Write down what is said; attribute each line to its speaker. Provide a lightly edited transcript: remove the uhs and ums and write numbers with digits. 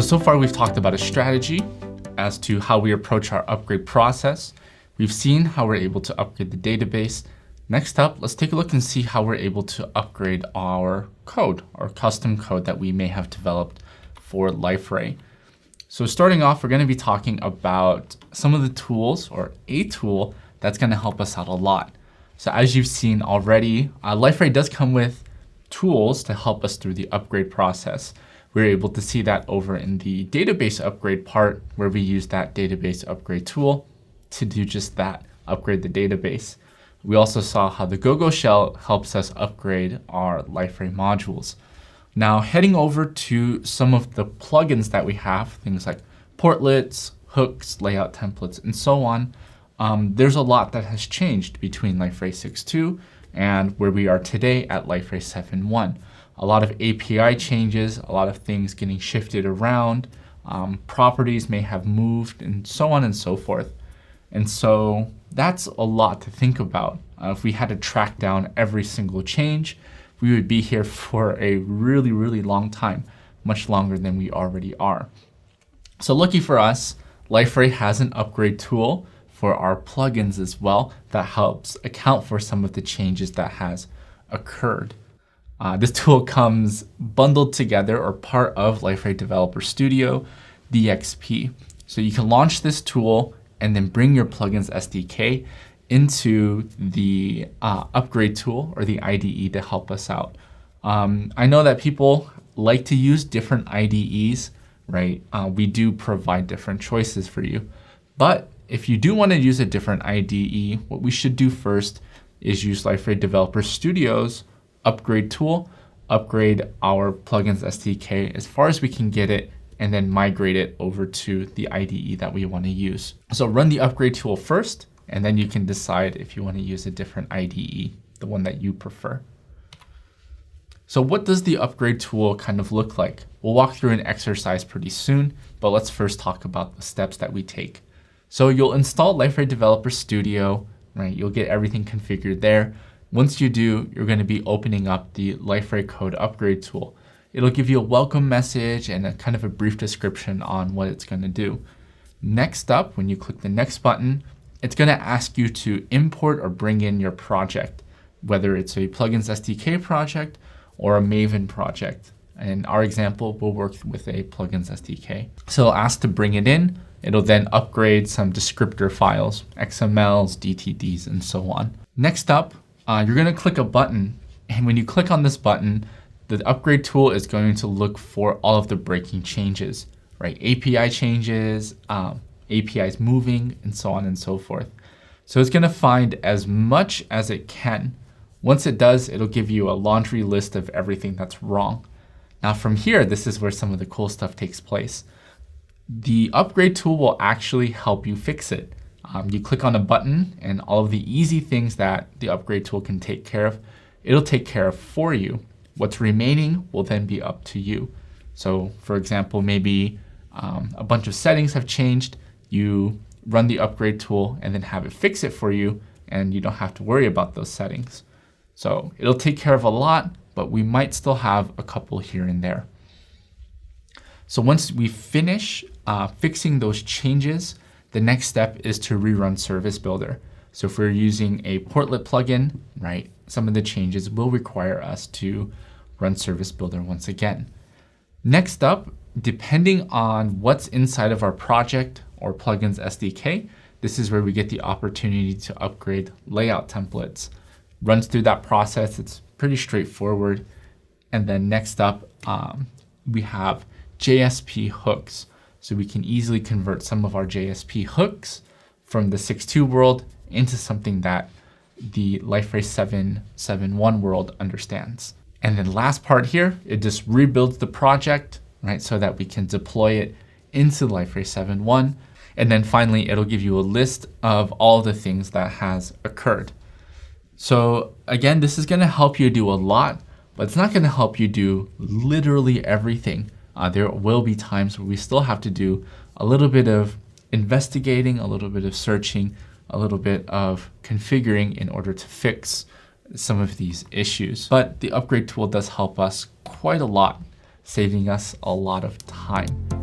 Speaker 1: So far we've talked about a strategy as to how we approach our upgrade process. We've seen how we're able to upgrade the database. Next up, let's take a look and see how we're able to upgrade our code, our custom code that we may have developed for Liferay. So starting off, we're going to be talking about some of the tools, or a tool that's going to help us out a lot. So as you've seen already, Liferay does come with tools to help us through the upgrade process. We're able to see that over in the database upgrade part, where we use that database upgrade tool to do just that, upgrade the database. We also saw how the GoGo shell helps us upgrade our Liferay modules. Now heading over to some of the plugins that we have, things like portlets, hooks, layout templates, and so on. There's a lot that has changed between Liferay 6.2 and where we are today at Liferay 7.1. A lot of API changes, a lot of things getting shifted around, properties may have moved, and so on and so forth. And so that's a lot to think about. If we had to track down every single change, we would be here for a really, really long time, much longer than we already are. So lucky for us, Liferay has an upgrade tool for our plugins as well that helps account for some of the changes that has occurred. This tool comes bundled together or part of Liferay Developer Studio, DXP. So you can launch this tool and then bring your plugins SDK into the upgrade tool or the IDE to help us out. I know that people like to use different IDEs, right? We do provide different choices for you. But if you do want to use a different IDE, what we should do first is use Liferay Developer Studio's upgrade tool, upgrade our plugins SDK as far as we can get it, and then migrate it over to the IDE that we want to use. So run the upgrade tool first, and then you can decide if you want to use a different IDE, the one that you prefer. So what does the upgrade tool kind of look like? We'll walk through an exercise pretty soon, but let's first talk about the steps that we take. So you'll install Liferay Developer Studio, right? You'll get everything configured there. Once you do, you're going to be opening up the Liferay Code Upgrade tool. It'll give you a welcome message and a kind of a brief description on what it's going to do. Next up, when you click the next button, it's going to ask you to import or bring in your project, whether it's a plugins SDK project or a Maven project. In our example, we'll work with a plugins SDK. So it'll ask to bring it in. It'll then upgrade some descriptor files, XMLs, DTDs, and so on. Next up, you're going to click a button, and when you click on this button, the upgrade tool is going to look for all of the breaking changes, right? API changes, APIs moving, and so on and so forth. So it's going to find as much as it can. Once it does, it'll give you a laundry list of everything that's wrong. Now from here, this is where some of the cool stuff takes place. The upgrade tool will actually help you fix it. You click on a button and all of the easy things that the upgrade tool can take care of, it'll take care of for you. What's remaining will then be up to you. So for example, maybe a bunch of settings have changed. You run the upgrade tool and then have it fix it for you, and you don't have to worry about those settings. So it'll take care of a lot, but we might still have a couple here and there. So once we finish fixing those changes, the next step is to rerun Service Builder. So if we're using a portlet plugin, right, some of the changes will require us to run Service Builder once again. Next up, depending on what's inside of our project or plugins SDK, this is where we get the opportunity to upgrade layout templates. Runs through that process, it's pretty straightforward. And then next up, we have JSP hooks. So we can easily convert some of our JSP hooks from the 6.2 world into something that the Liferay 7.1 world understands. And then last part here, it just rebuilds the project, right, so that we can deploy it into Liferay 7.1. And then finally, it'll give you a list of all the things that has occurred. So again, this is going to help you do a lot, but it's not going to help you do literally everything. There will be times where we still have to do a little bit of investigating, a little bit of searching, a little bit of configuring in order to fix some of these issues. But the upgrade tool does help us quite a lot, saving us a lot of time.